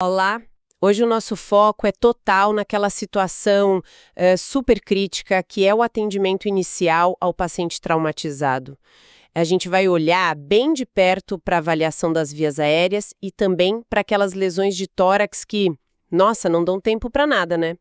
Olá! Hoje o nosso foco é total naquela situação super crítica que é o atendimento inicial ao paciente traumatizado. A gente vai olhar bem de perto para a avaliação das vias aéreas e também para aquelas lesões de tórax que, nossa, não dão tempo para nada, né?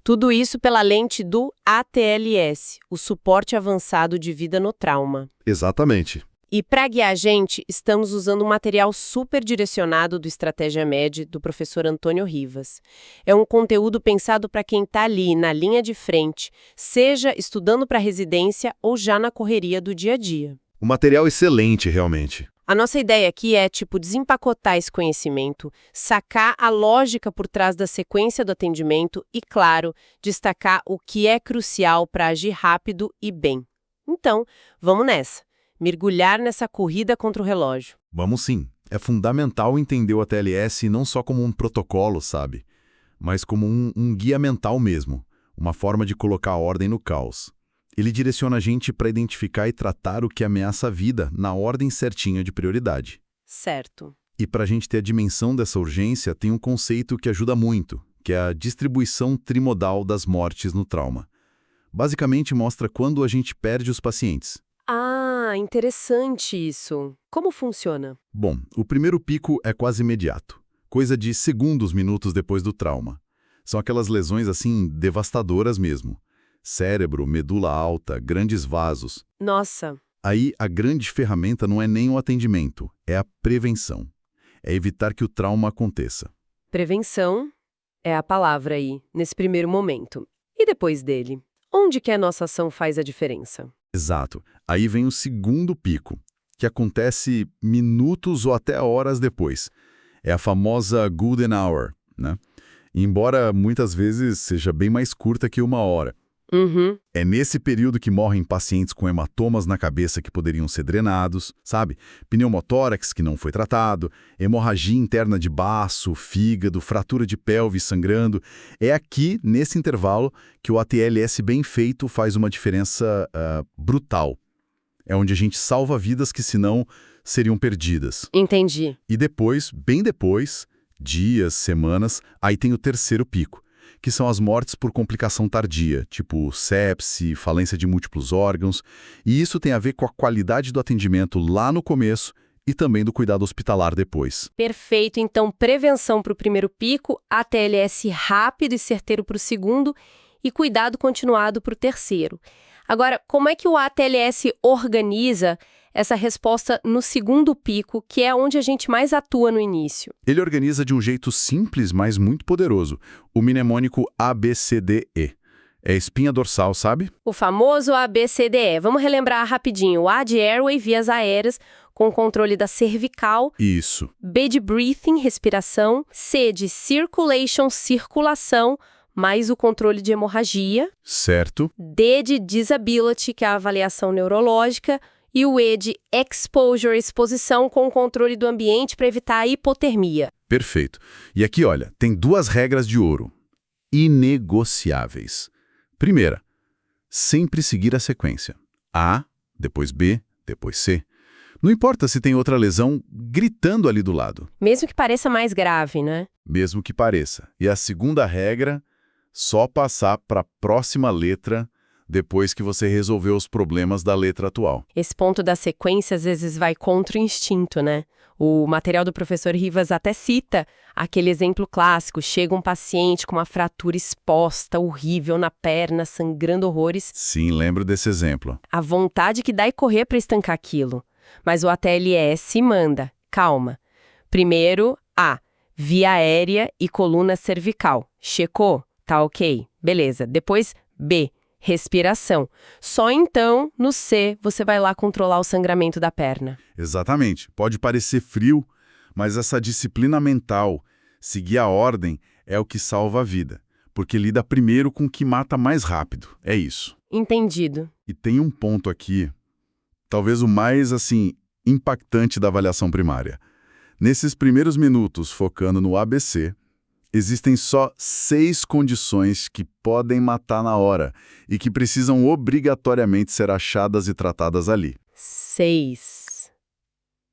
Tudo isso pela lente do ATLS, o suporte avançado de vida no trauma. Exatamente. E para guiar a gente, estamos usando um material super direcionado do Estratégia Med, do professor Antônio Rivas. É um conteúdo pensado para quem está ali, na linha de frente, seja estudando para residência ou já na correria do dia a dia. Um material excelente, realmente. A nossa ideia aqui é, desempacotar esse conhecimento, sacar a lógica por trás da sequência do atendimento e, claro, destacar o que é crucial para agir rápido e bem. Então, vamos nessa. Mergulhar nessa corrida contra o relógio. Vamos sim. É fundamental entender o ATLS não só como um protocolo, sabe? Mas como um guia mental mesmo. Uma forma de colocar ordem no caos. Ele direciona a gente para identificar e tratar o que ameaça a vida na ordem certinha de prioridade. Certo. E para a gente ter a dimensão dessa urgência, tem um conceito que ajuda muito, que é a distribuição trimodal das mortes no trauma. Basicamente mostra quando a gente perde os pacientes. Ah, interessante isso. Como funciona? Bom, o primeiro pico é quase imediato, coisa de segundos, minutos depois do trauma. São aquelas lesões assim devastadoras mesmo. Cérebro, medula alta, grandes vasos. Nossa, Aí a grande ferramenta não é nem o atendimento, é a prevenção. É evitar que o trauma aconteça. prevenção é a palavra aí, nesse primeiro momento. E depois dele? Onde que a nossa ação faz a diferença? Exato. Aí vem o segundo pico, que acontece minutos ou até horas depois. É a famosa golden hour, né? Embora muitas vezes seja bem mais curta que uma hora. Uhum. É nesse período que morrem pacientes com hematomas na cabeça que poderiam ser drenados, sabe? Pneumotórax que não foi tratado, hemorragia interna de baço, fígado, fratura de pelve sangrando. É aqui, nesse intervalo, que o ATLS bem feito faz uma diferença brutal. É onde a gente salva vidas que, senão, seriam perdidas. Entendi. E depois, bem depois, dias, semanas, aí tem o terceiro pico, que são as mortes por complicação tardia, tipo sepse, falência de múltiplos órgãos, e isso tem a ver com a qualidade do atendimento lá no começo e também do cuidado hospitalar depois. Perfeito. Então, prevenção para o primeiro pico, ATLS rápido e certeiro para o segundo e cuidado continuado para o terceiro. Agora, como é que o ATLS organiza essa resposta no segundo pico, que é onde a gente mais atua no início? Ele organiza de um jeito simples, mas muito poderoso, o mnemônico ABCDE. É espinha dorsal, sabe? O famoso ABCDE. Vamos relembrar rapidinho. O A de airway, vias aéreas, com controle da cervical. Isso. B de breathing, respiração. C de circulation, circulação, mais o controle de hemorragia. Certo. D de disability, que é a avaliação neurológica. E o E de exposure, exposição com o controle do ambiente para evitar a hipotermia. Perfeito. E aqui, olha, tem duas regras de ouro. Inegociáveis. Primeira, sempre seguir a sequência. A, depois B, depois C. Não importa se tem outra lesão gritando ali do lado. Mesmo que pareça mais grave, né? Mesmo que pareça. E a segunda regra, só passar para a próxima letra depois que você resolveu os problemas da letra atual. Esse ponto da sequência às vezes vai contra o instinto, né? O material do professor Rivas até cita aquele exemplo clássico: chega um paciente com uma fratura exposta, horrível na perna, sangrando horrores. Sim, lembro desse exemplo. A vontade que dá é correr para estancar aquilo. Mas o ATLS manda, calma. Primeiro, A, via aérea e coluna cervical. Checou? Tá ok. Beleza. Depois, B, respiração. Só então, no C, você vai lá controlar o sangramento da perna. Exatamente. Pode parecer frio, mas essa disciplina mental, seguir a ordem, é o que salva a vida. Porque lida primeiro com o que mata mais rápido. É isso. Entendido. E tem um ponto aqui, talvez o mais, impactante da avaliação primária. Nesses primeiros minutos, focando no ABC, existem só 6 condições que podem matar na hora e que precisam obrigatoriamente ser achadas e tratadas ali. 6.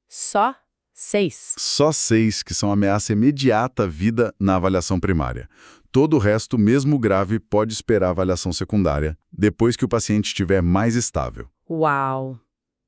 Só 6. Só 6 que são ameaça imediata à vida na avaliação primária. Todo o resto, mesmo grave, pode esperar a avaliação secundária, depois que o paciente estiver mais estável. Uau!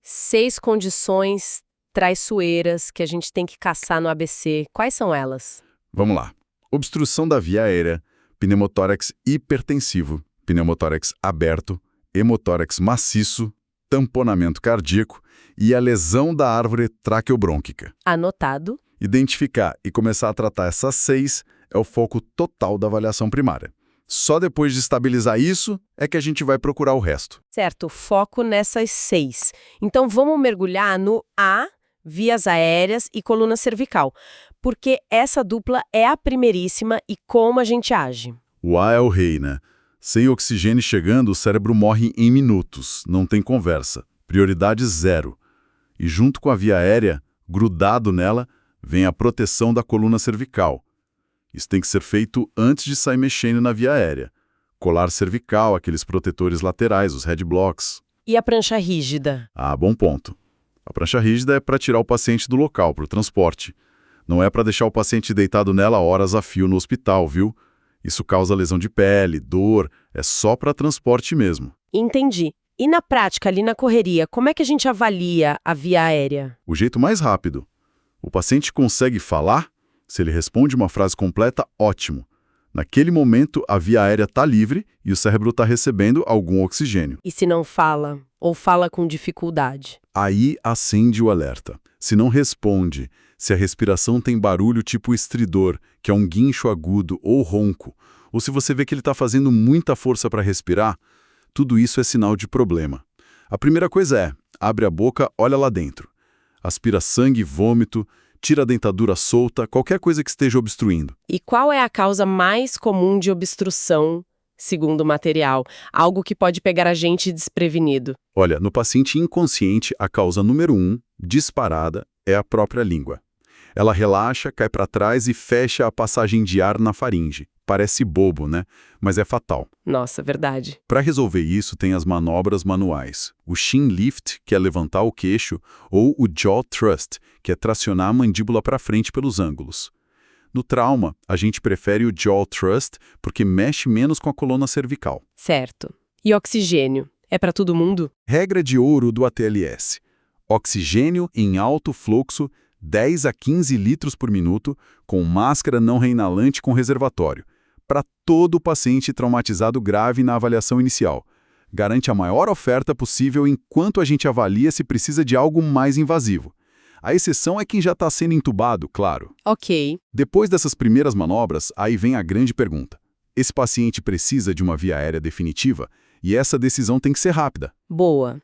6 condições traiçoeiras que a gente tem que caçar no ABC. Quais são elas? Vamos lá. Obstrução da via aérea, pneumotórax hipertensivo, pneumotórax aberto, hemotórax maciço, tamponamento cardíaco e a lesão da árvore traqueobrônquica. Anotado. Identificar e começar a tratar essas 6 é o foco total da avaliação primária. Só depois de estabilizar isso é que a gente vai procurar o resto. Certo, foco nessas 6. Então vamos mergulhar no A, vias aéreas e coluna cervical, porque essa dupla é a primeiríssima e como a gente age. O A é o rei, né? Sem oxigênio chegando, o cérebro morre em minutos, não tem conversa. Prioridade 0. E junto com a via aérea, grudado nela, vem a proteção da coluna cervical. Isso tem que ser feito antes de sair mexendo na via aérea. Colar cervical, aqueles protetores laterais, os head blocks. E a prancha rígida? Ah, bom ponto. A prancha rígida é para tirar o paciente do local, para o transporte. Não é para deixar o paciente deitado nela horas a fio no hospital, viu? Isso causa lesão de pele, dor, é só para transporte mesmo. Entendi. E na prática, ali na correria, como é que a gente avalia a via aérea? O jeito mais rápido. O paciente consegue falar? Se ele responde uma frase completa, ótimo. Naquele momento, a via aérea está livre e o cérebro está recebendo algum oxigênio. E se não fala, ou fala com dificuldade? Aí acende o alerta. Se não responde, se a respiração tem barulho tipo estridor, que é um guincho agudo ou ronco, ou se você vê que ele está fazendo muita força para respirar, tudo isso é sinal de problema. A primeira coisa é, abre a boca, olha lá dentro. Aspira sangue, vômito, tira a dentadura solta, qualquer coisa que esteja obstruindo. E qual é a causa mais comum de obstrução, segundo o material? Algo que pode pegar a gente desprevenido. Olha, no paciente inconsciente, a causa número 1, disparada, é a própria língua. Ela relaxa, cai para trás e fecha a passagem de ar na faringe. Parece bobo, né? Mas é fatal. Nossa, verdade. Para resolver isso, tem as manobras manuais. O chin lift, que é levantar o queixo, ou o jaw thrust, que é tracionar a mandíbula para frente pelos ângulos. No trauma, a gente prefere o jaw thrust porque mexe menos com a coluna cervical. Certo. E oxigênio? É para todo mundo? Regra de ouro do ATLS. Oxigênio em alto fluxo, 10 a 15 litros por minuto, com máscara não reinalante com reservatório, para todo paciente traumatizado grave na avaliação inicial. Garante a maior oferta possível enquanto a gente avalia se precisa de algo mais invasivo. A exceção é quem já está sendo entubado, claro. Ok. Depois dessas primeiras manobras, aí vem a grande pergunta. Esse paciente precisa de uma via aérea definitiva e essa decisão tem que ser rápida. Boa.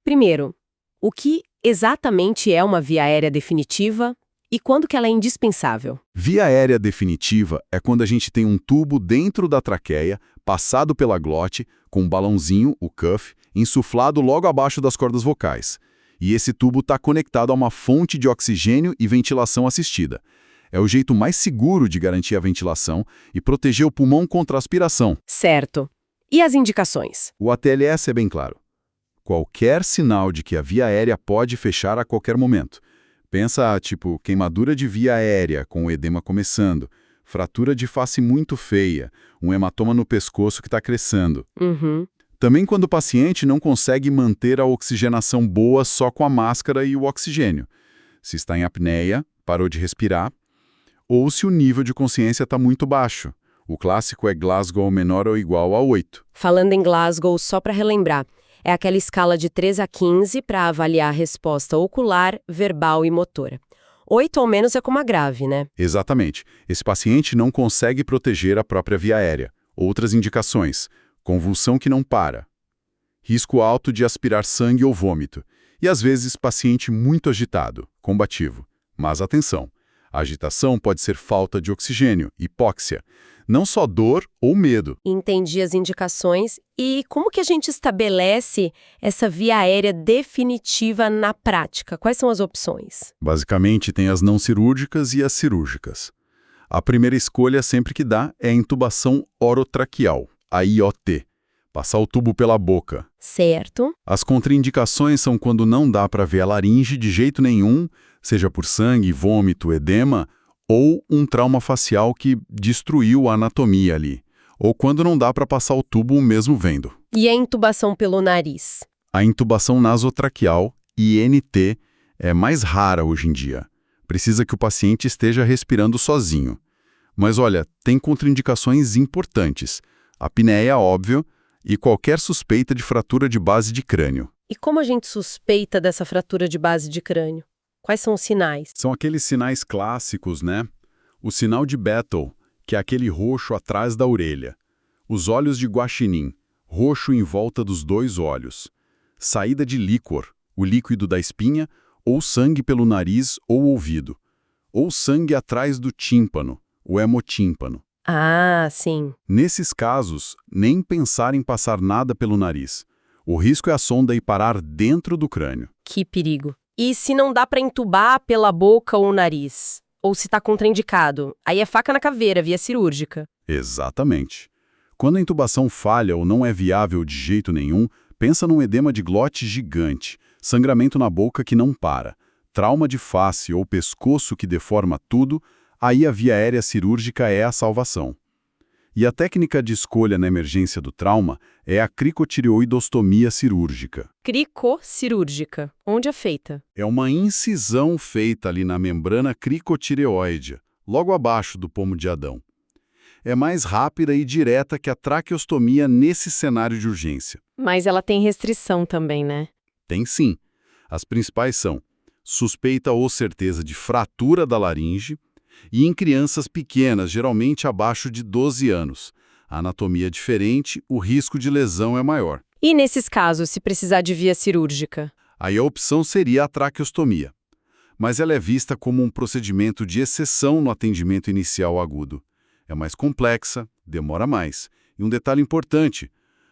Primeiro, o que exatamente é uma via aérea definitiva e quando que ela é indispensável? Via aérea definitiva é quando a gente tem um tubo dentro da traqueia, passado pela glote, com um balãozinho, o cuff, insuflado logo abaixo das cordas vocais. E esse tubo está conectado a uma fonte de oxigênio e ventilação assistida. É o jeito mais seguro de garantir a ventilação e proteger o pulmão contra a aspiração. Certo. E as indicações? O ATLS é bem claro. Qualquer sinal de que a via aérea pode fechar a qualquer momento. Pensa, tipo, queimadura de via aérea, com o edema começando, fratura de face muito feia, um hematoma no pescoço que está crescendo. Também quando o paciente não consegue manter a oxigenação boa só com a máscara e o oxigênio. Se está em apneia, parou de respirar, ou se o nível de consciência está muito baixo. O clássico é Glasgow menor ou igual a 8. Falando em Glasgow, só para relembrar, é aquela escala de 3 a 15 para avaliar a resposta ocular, verbal e motora. 8 ou menos é como a grave, né? Exatamente. Esse paciente não consegue proteger a própria via aérea. Outras indicações: convulsão que não para, risco alto de aspirar sangue ou vômito, e às vezes paciente muito agitado, combativo. Mas atenção, a agitação pode ser falta de oxigênio, hipóxia, não só dor ou medo. Entendi as indicações. E como que a gente estabelece essa via aérea definitiva na prática? Quais são as opções? Basicamente, tem as não cirúrgicas e as cirúrgicas. A primeira escolha, sempre que dá, é a intubação orotraqueal, a IOT. Passar o tubo pela boca. Certo. As contraindicações são quando não dá para ver a laringe de jeito nenhum, seja por sangue, vômito, edema, ou um trauma facial que destruiu a anatomia ali, ou quando não dá para passar o tubo mesmo vendo. E a intubação pelo nariz? A intubação nasotraqueal, INT, é mais rara hoje em dia. Precisa que o paciente esteja respirando sozinho. Mas olha, tem contraindicações importantes. A apneia, óbvio, e qualquer suspeita de fratura de base de crânio. E como a gente suspeita dessa fratura de base de crânio? Quais são os sinais? São aqueles sinais clássicos, né? O sinal de Battle, que é aquele roxo atrás da orelha. Os olhos de guaxinim, roxo em volta dos dois olhos. Saída de líquor, o líquido da espinha, ou sangue pelo nariz ou ouvido. Ou sangue atrás do tímpano, o hemotímpano. Ah, sim. Nesses casos, nem pensar em passar nada pelo nariz. O risco é a sonda ir parar dentro do crânio. Que perigo. E se não dá para entubar pela boca ou nariz? Ou se está contraindicado? Aí é faca na caveira, via cirúrgica. Exatamente. Quando a intubação falha ou não é viável de jeito nenhum, pensa num edema de glote gigante, sangramento na boca que não para, trauma de face ou pescoço que deforma tudo, aí a via aérea cirúrgica é a salvação. E a técnica de escolha na emergência do trauma é a cricotireoidostomia cirúrgica. Cricocirúrgica. Onde é feita? É uma incisão feita ali na membrana cricotireoide, logo abaixo do pomo de Adão. É mais rápida e direta que a traqueostomia nesse cenário de urgência. Mas ela tem restrição também, né? Tem sim. As principais são suspeita ou certeza de fratura da laringe, e em crianças pequenas, geralmente abaixo de 12 anos. A anatomia é diferente, o risco de lesão é maior. E nesses casos, se precisar de via cirúrgica? Aí a opção seria a traqueostomia. Mas ela é vista como um procedimento de exceção no atendimento inicial agudo. É mais complexa, demora mais. E um detalhe importante,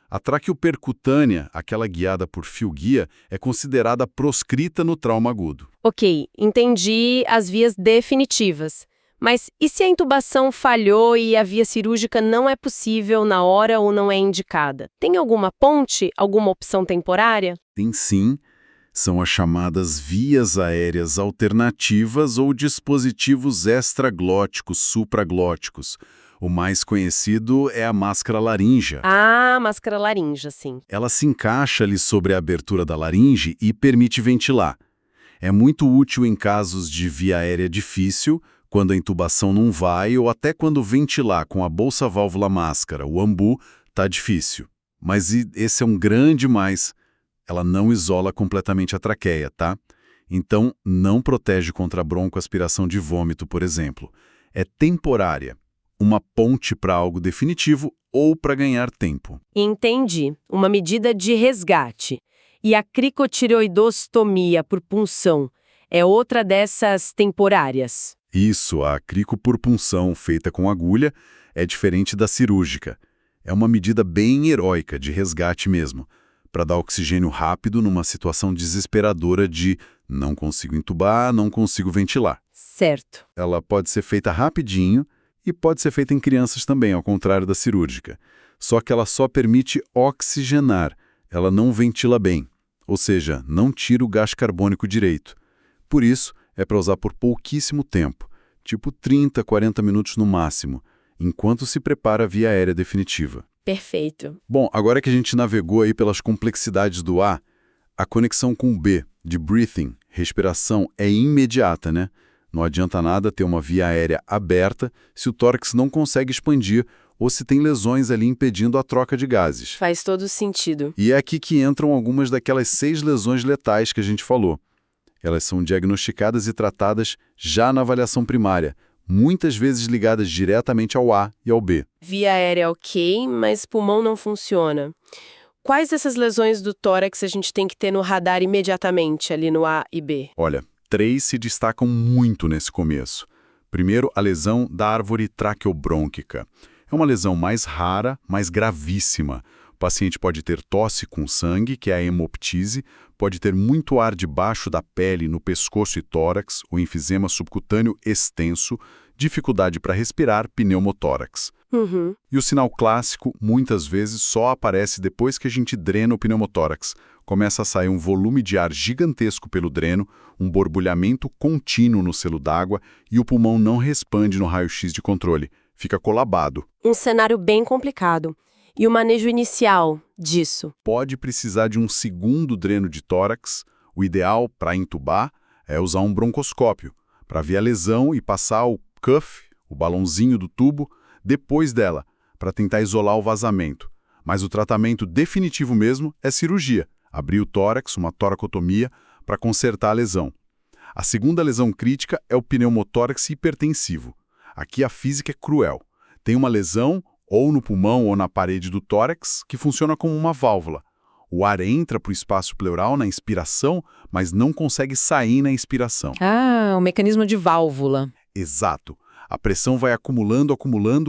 a traqueopercutânea, aquela guiada por fio-guia, é considerada proscrita no trauma agudo. Ok, entendi as vias definitivas. Mas e se a intubação falhou e a via cirúrgica não é possível na hora ou não é indicada? Tem alguma ponte, alguma opção temporária? Tem sim, são as chamadas vias aéreas alternativas ou dispositivos extraglóticos, supraglóticos. O mais conhecido é a máscara laríngea. Ah, máscara laríngea, sim. Ela se encaixa ali sobre a abertura da laringe e permite ventilar. É muito útil em casos de via aérea difícil, quando a intubação não vai ou até quando ventilar com a bolsa-válvula máscara, o ambu, tá difícil. Mas esse é um grande mais. Ela não isola completamente a traqueia, tá? Então, não protege contra a broncoaspiração de vômito, por exemplo. É temporária. Uma ponte para algo definitivo ou para ganhar tempo. Entendi. Uma medida de resgate. E a cricotireoidostomia por punção é outra dessas temporárias? Isso, a crico por punção feita com agulha é diferente da cirúrgica. É uma medida bem heróica, de resgate mesmo, para dar oxigênio rápido numa situação desesperadora de não consigo entubar, não consigo ventilar. Certo. Ela pode ser feita rapidinho e pode ser feita em crianças também, ao contrário da cirúrgica. Só que ela só permite oxigenar, ela não ventila bem, ou seja, não tira o gás carbônico direito. Por isso, é para usar por pouquíssimo tempo, tipo 30, 40 minutos no máximo, enquanto se prepara a via aérea definitiva. Perfeito. Bom, agora que a gente navegou aí pelas complexidades do A, a conexão com o B, de breathing, respiração, é imediata, né? Não adianta nada ter uma via aérea aberta se o tórax não consegue expandir ou se tem lesões ali impedindo a troca de gases. Faz todo sentido. E é aqui que entram algumas daquelas 6 lesões letais que a gente falou. Elas são diagnosticadas e tratadas já na avaliação primária, muitas vezes ligadas diretamente ao A e ao B. Via aérea ok, mas pulmão não funciona. Quais dessas lesões do tórax a gente tem que ter no radar imediatamente, ali no A e B? Olha, 3 se destacam muito nesse começo. Primeiro, a lesão da árvore traqueobrônquica. É uma lesão mais rara, mas gravíssima. O paciente pode ter tosse com sangue, que é a hemoptise, pode ter muito ar debaixo da pele no pescoço e tórax, o enfisema subcutâneo extenso, dificuldade para respirar, pneumotórax. Uhum. E o sinal clássico, muitas vezes, só aparece depois que a gente drena o pneumotórax. Começa a sair um volume de ar gigantesco pelo dreno, um borbulhamento contínuo no selo d'água e o pulmão não responde no raio-x de controle. Fica colabado. Um cenário bem complicado. E o manejo inicial disso? Pode precisar de um segundo dreno de tórax. O ideal para entubar é usar um broncoscópio, para ver a lesão e passar o cuff, o balãozinho do tubo, depois dela, para tentar isolar o vazamento. Mas o tratamento definitivo mesmo é cirurgia. Abrir o tórax, uma toracotomia, para consertar a lesão. A segunda lesão crítica é o pneumotórax hipertensivo. Aqui a física é cruel. Tem uma lesão, ou no pulmão ou na parede do tórax, que funciona como uma válvula. O ar entra para o espaço pleural na inspiração, mas não consegue sair na expiração. Ah, um mecanismo de válvula. Exato. A pressão vai acumulando,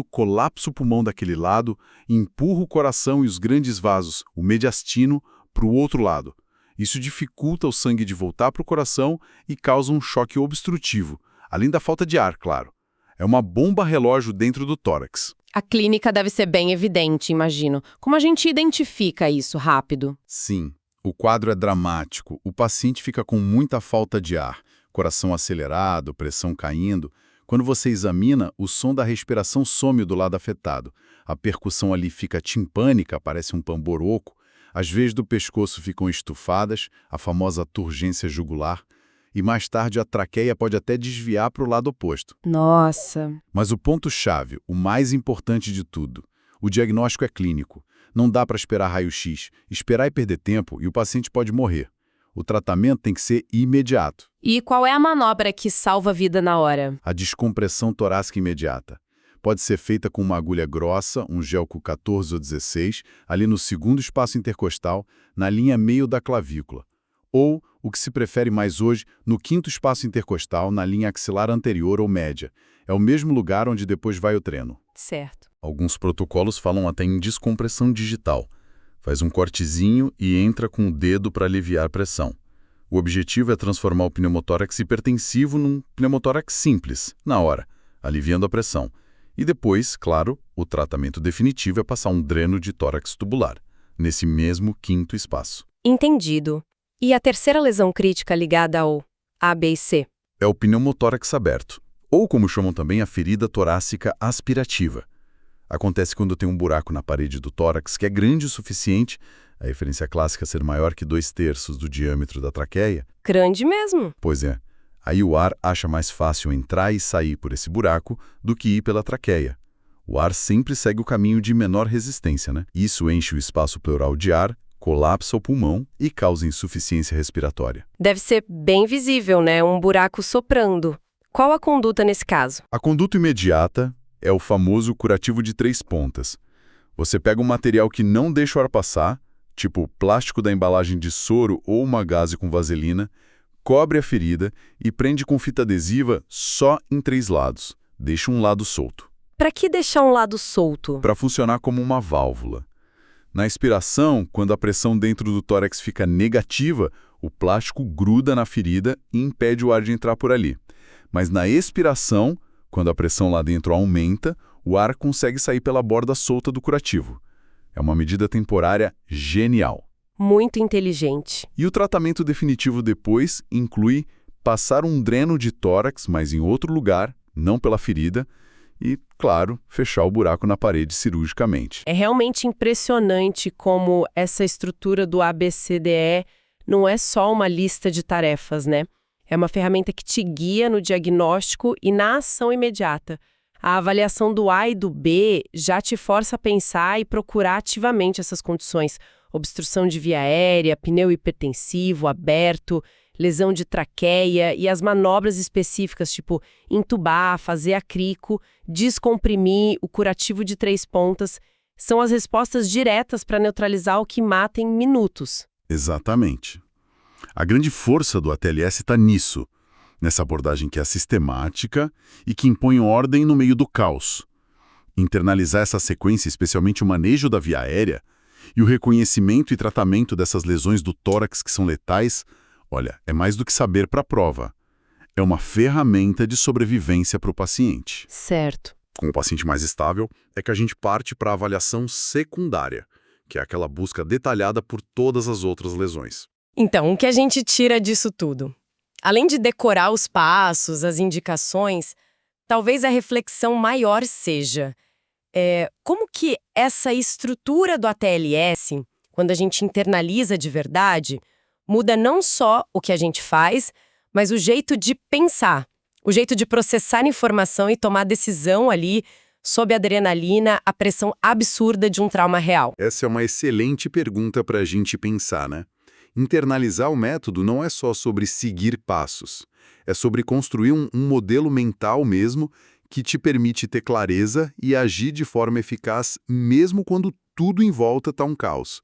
colapsa o pulmão daquele lado, empurra o coração e os grandes vasos, o mediastino, para o outro lado. Isso dificulta o sangue de voltar para o coração e causa um choque obstrutivo, além da falta de ar, claro. É uma bomba relógio dentro do tórax. A clínica deve ser bem evidente, imagino. Como a gente identifica isso rápido? Sim, o quadro é dramático. O paciente fica com muita falta de ar, coração acelerado, pressão caindo. Quando você examina, o som da respiração some do lado afetado. A percussão ali fica timpânica, parece um tambor oco. As veias do pescoço ficam estufadas, a famosa turgência jugular. E mais tarde a traqueia pode até desviar para o lado oposto. Nossa. Mas o ponto-chave, o mais importante de tudo, o diagnóstico é clínico. Não dá para esperar raio-x, esperar e perder tempo e o paciente pode morrer. O tratamento tem que ser imediato. E qual é a manobra que salva a vida na hora? A descompressão torácica imediata. Pode ser feita com uma agulha grossa, um gelco 14 ou 16, ali no segundo espaço intercostal, na linha meio da clavícula. Ou, o que se prefere mais hoje, no quinto espaço intercostal, na linha axilar anterior ou média. É o mesmo lugar onde depois vai o treno. Certo. Alguns protocolos falam até em descompressão digital. Faz um cortezinho e entra com o dedo para aliviar a pressão. O objetivo é transformar o pneumotórax hipertensivo num pneumotórax simples, na hora, aliviando a pressão. E depois, claro, o tratamento definitivo é passar um dreno de tórax tubular, nesse mesmo quinto espaço. Entendido. E a terceira lesão crítica ligada ao A, B e C? É o pneumotórax aberto, ou como chamam também a ferida torácica aspirativa. Acontece quando tem um buraco na parede do tórax que é grande o suficiente, a referência clássica ser maior que 2/3 do diâmetro da traqueia. Grande mesmo. Pois é. Aí o ar acha mais fácil entrar e sair por esse buraco do que ir pela traqueia. O ar sempre segue o caminho de menor resistência, né? Isso enche o espaço pleural de ar, colapsa o pulmão e causa insuficiência respiratória. Deve ser bem visível, né? Um buraco soprando. Qual a conduta nesse caso? A conduta imediata é o famoso curativo de 3 pontas. Você pega um material que não deixa o ar passar, tipo o plástico da embalagem de soro ou uma gaze com vaselina, cobre a ferida e prende com fita adesiva só em 3 lados. Deixa um lado solto. Para que deixar um lado solto? Para funcionar como uma válvula. Na expiração, quando a pressão dentro do tórax fica negativa, o plástico gruda na ferida e impede o ar de entrar por ali. Mas na expiração, quando a pressão lá dentro aumenta, o ar consegue sair pela borda solta do curativo. É uma medida temporária genial. Muito inteligente. E o tratamento definitivo depois inclui passar um dreno de tórax, mas em outro lugar, não pela ferida, e, claro, fechar o buraco na parede cirurgicamente. É realmente impressionante como essa estrutura do ABCDE não é só uma lista de tarefas, né? É uma ferramenta que te guia no diagnóstico e na ação imediata. A avaliação do A e do B já te força a pensar e procurar ativamente essas condições. Obstrução de via aérea, pneu hipertensivo, aberto, lesão de traqueia e as manobras específicas, tipo entubar, fazer a crico, descomprimir, o curativo de 3 pontas, são as respostas diretas para neutralizar o que mata em minutos. Exatamente. A grande força do ATLS está nisso, nessa abordagem que é sistemática e que impõe ordem no meio do caos. Internalizar essa sequência, especialmente o manejo da via aérea e o reconhecimento e tratamento dessas lesões do tórax que são letais, olha, é mais do que saber para a prova. É uma ferramenta de sobrevivência para o paciente. Certo. Com o paciente mais estável, é que a gente parte para a avaliação secundária, que é aquela busca detalhada por todas as outras lesões. Então, o que a gente tira disso tudo? Além de decorar os passos, as indicações, talvez a reflexão maior seja como que essa estrutura do ATLS, quando a gente internaliza de verdade, muda não só o que a gente faz, mas o jeito de pensar, o jeito de processar informação e tomar decisão ali sob a adrenalina, a pressão absurda de um trauma real. Essa é uma excelente pergunta para a gente pensar, né? Internalizar o método não é só sobre seguir passos, é sobre construir um modelo mental mesmo que te permite ter clareza e agir de forma eficaz mesmo quando tudo em volta está um caos.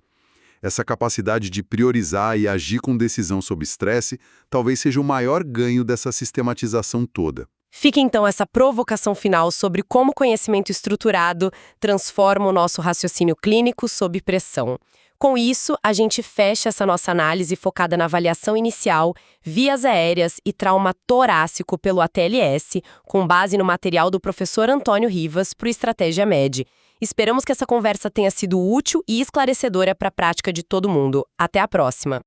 Essa capacidade de priorizar e agir com decisão sob estresse talvez seja o maior ganho dessa sistematização toda. Fica então essa provocação final sobre como o conhecimento estruturado transforma o nosso raciocínio clínico sob pressão. Com isso, a gente fecha essa nossa análise focada na avaliação inicial, vias aéreas e trauma torácico pelo ATLS, com base no material do professor Antônio Rivas para o Estratégia Med. Esperamos que essa conversa tenha sido útil e esclarecedora para a prática de todo mundo. Até a próxima!